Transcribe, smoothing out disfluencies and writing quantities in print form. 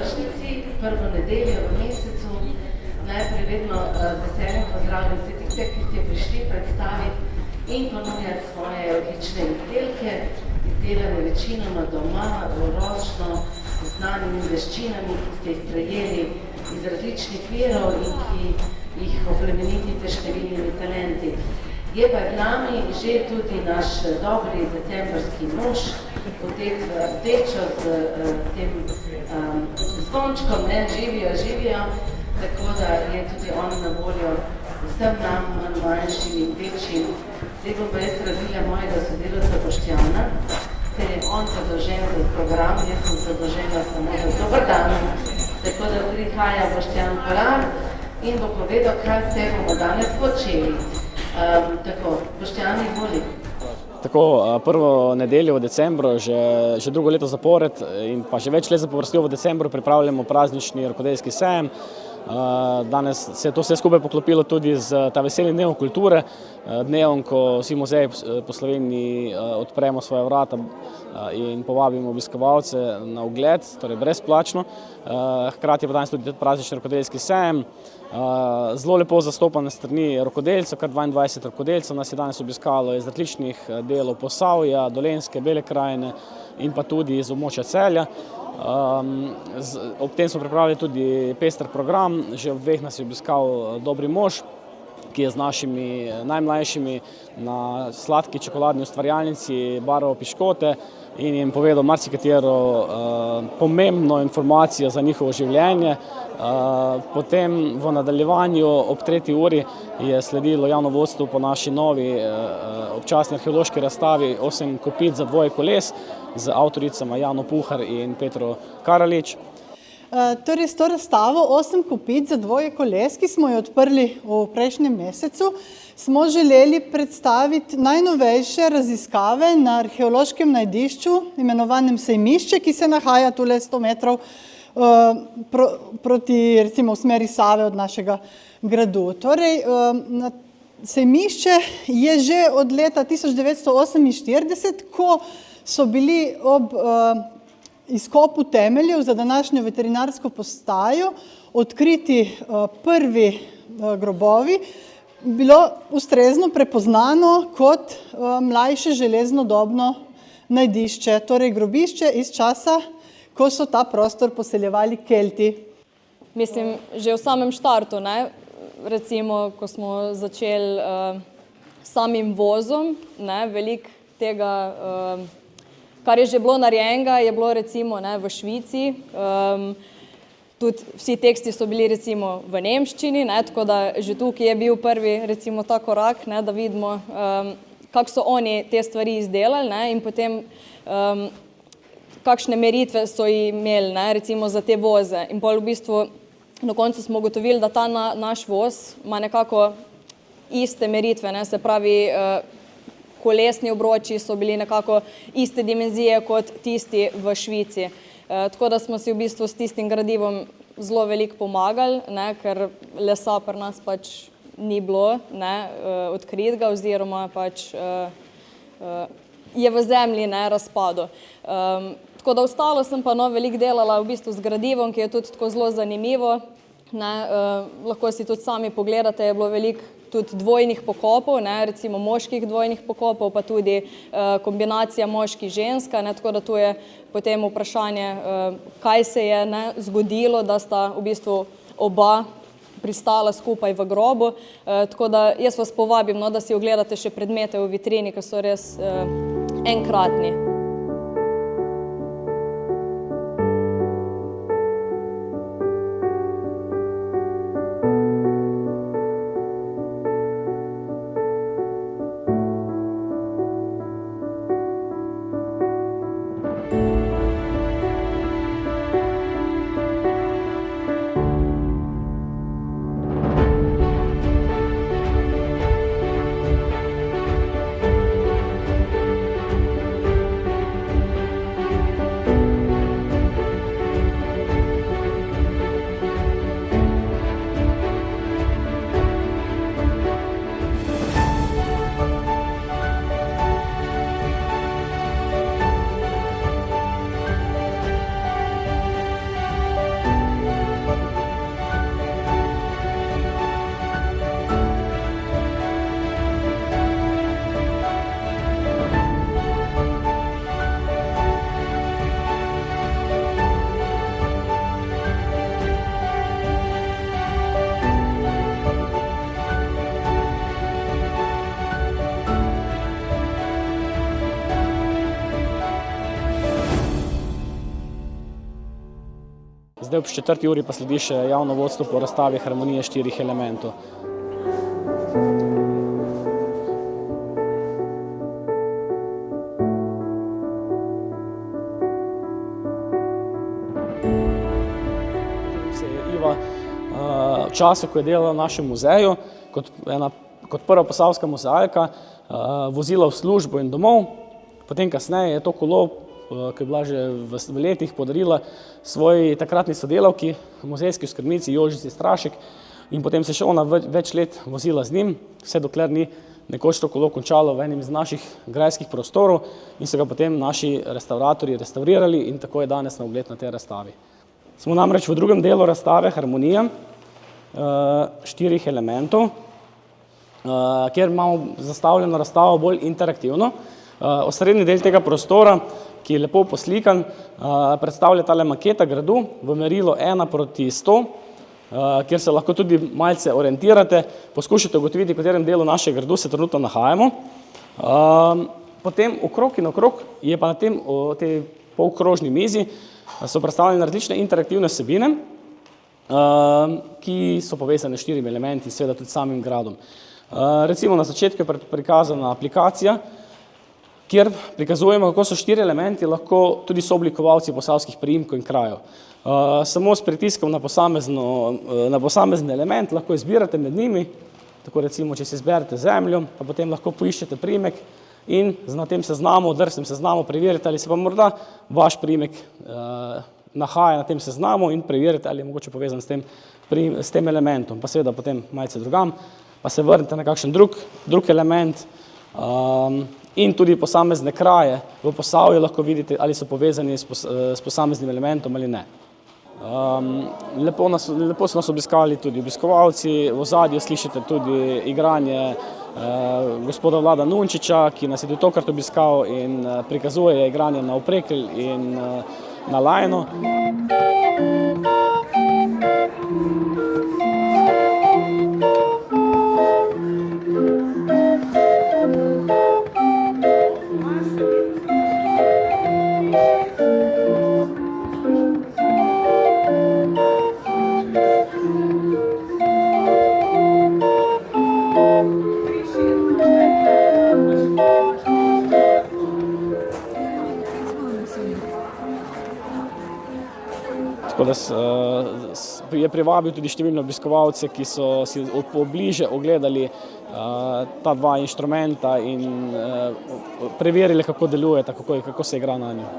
tržnici, prvo nedeljo v mesecu. Najprej vedno z veseljem pozdravljam vse tiste, ki ste prišli predstaviti in ponudjati svoje odlične izdelke, izdelane večinoma doma, ročno, z znanimi veščinami, ki ste jih prejeli iz različnih virov in ki jih oplemenitite številnimi talenti. Je pa z nami že tudi naš dobri decembrski mož, odet v rdečo z tem zvončkom, živijo, tako da je tudi on na voljo vsem nam, manjšim in večjim. Zdaj bom pa jaz razvila mojega sodelavca Boštjana, ker je on zadolžen za program, jaz sem zadolžena samo za dober dan, tako da prihaja Boštjan Kolar in bo povedal, kaj vse bomo danes počeli. Tako, Boštjan, izvoli. Tako, prvo nedeljo v decembru, že drugo leto zapored in pa že več let zapovrstjo v decembru pripravljamo praznični rokodelski sejem. Danes se je to vse skupaj poklopilo tudi z ta veselnim dnevom kulture, dnevom, ko vsi muzeji po Sloveniji odpremo svoje vrata in povabimo obiskovalce na ogled, torej brezplačno. Hkrati je pa danes tudi praznični rokodelski sejem. Zelo lepo zastopane strani rokodelcev, kar 22 rokodelcev nas je danes obiskalo iz različnih delov Posavja, Dolenjske, Bele krajine in pa tudi iz območja Celja. Ob tem smo pripravili tudi pester program, že ob dveh nas je obiskal Dobri mož, ki je z našimi najmlajšimi na sladki čokoladni ustvarjalnici Barvo Piškote in jim povedal marsikatero pomembno informacijo za njihovo življenje. Potem v nadaljevanju ob 3. uri je sledilo javno vodstvo po naši novi občasni arheološki razstavi 8 kopic za dvoje koles z avtoricama Jano Puhar in Petro Karalič. Torej, s to razstavo 8 kopic za dvoje koles, ki smo jo odprli v prejšnjem mesecu, smo želeli predstaviti najnovejše raziskave na arheološkem najdišču, imenovanem Sejmišče, ki se nahaja tule 100 metrov proti, recimo, v smeri Save od našega gradu. Torej, Sejmišče je že od leta 1948, ko so bili ob izkopu temeljev za današnjo veterinarsko postajo odkriti prvi grobovi, bilo ustrezno prepoznano kot mlajše železnodobno najdišče, torej grobišče iz časa, ko so ta prostor poseljevali Kelti. Mislim, že v samem štartu, ne? Recimo, ko smo začeli samim vozom, ne? Veliko tega kar je že bilo narejenega, je bilo recimo v Švici. Tudi vsi teksti so bili recimo v nemščini, tako da že tukaj je bil prvi recimo ta korak, da vidimo, kako so oni te stvari izdelali in potem kakšne meritve so imeli recimo za te voze. In pol v bistvu na koncu smo ugotovili, da ta naš voz ima nekako iste meritve, se pravi, kolesni obroči so bili nekako iste dimenzije kot tisti v Švici. Tako da smo si v bistvu s tistim gradivom zelo veliko pomagali, ker lesa pri nas pač ni bilo odkritega oziroma pač je v zemlji razpadu. Tako da ostalo sem pa veliko delala v bistvu z gradivom, ki je tudi tako zelo zanimivo. Lahko si tudi sami pogledate, je bilo veliko tudi dvojnih pokopov, recimo moških dvojnih pokopov, pa tudi kombinacija moški-ženska, tako da tu je potem vprašanje, kaj se je zgodilo, da sta v bistvu oba pristala skupaj v grobu. Tako da jaz vas povabim, da si ogledate še predmete v vitrini, ki so res enkratni. Zdaj ob 4. uri pa sledi še javno vodstvo po razstavi Harmonije 4 elementov. Se je Iva v času, ko je delala v našem muzeju, kot prva posavska muzealka, vozila v službo in domov. Potem kasneje je to kolo, ki je bila že v letih, podarila svoji takratni sodelavki, muzejski oskrbnici Jožici Strašek, in potem se še ona več let vozila z njim, vse dokler ni nekoč to kolo končalo v enem iz naših grajskih prostorov in so ga potem naši restavratorji restavrirali in tako je danes na ogled na tej razstavi. Smo namreč v drugem delu razstave Harmonija 4 elementov, kjer imamo zastavljeno razstavo bolj interaktivno. Osrednji del tega prostora, ki je lepo poslikan, predstavlja tale maketa gradu v merilu 1:100, kjer se lahko tudi malce orientirate, poskušate ugotoviti, v katerem delu našega gradu se trenutno nahajamo. Potem okrog in okrog je pa na tej polkrožni mizi so predstavljene različne interaktivne vsebine, ki so povezane s 4 elementi, seveda tudi samim gradom. Recimo na začetku je prikazana aplikacija, kjer prikazujemo, kako so 4 elementi lahko tudi sooblikovalci posavskih priimkov in krajev. Samo s pritiskom na posamezen element lahko izbirate med njimi, tako recimo, če si izberete zemljo, pa potem lahko poiščete priimek in na tem seznamu, drsnem seznamu preverite, ali se pa morda vaš priimek nahaja na tem seznamu in preverite, ali je mogoče povezan s tem elementom. Pa seveda potem malce drugam, pa se vrnete na kakšen drug element in tudi posamezne kraje v Posavju lahko vidite, ali so povezani s posameznim elementom ali ne. Lepo so nas obiskali tudi obiskovalci, v ozadju slišite tudi igranje gospoda Vlada Nunčiča, ki nas je tudi tokrat obiskal in prikazuje igranje na oprekelj in na lajno. Tako da je privabil tudi številne obiskovalce, ki so si pobliže ogledali ta dva inštrumenta in preverili, kako delujeta, kako se igra na njih.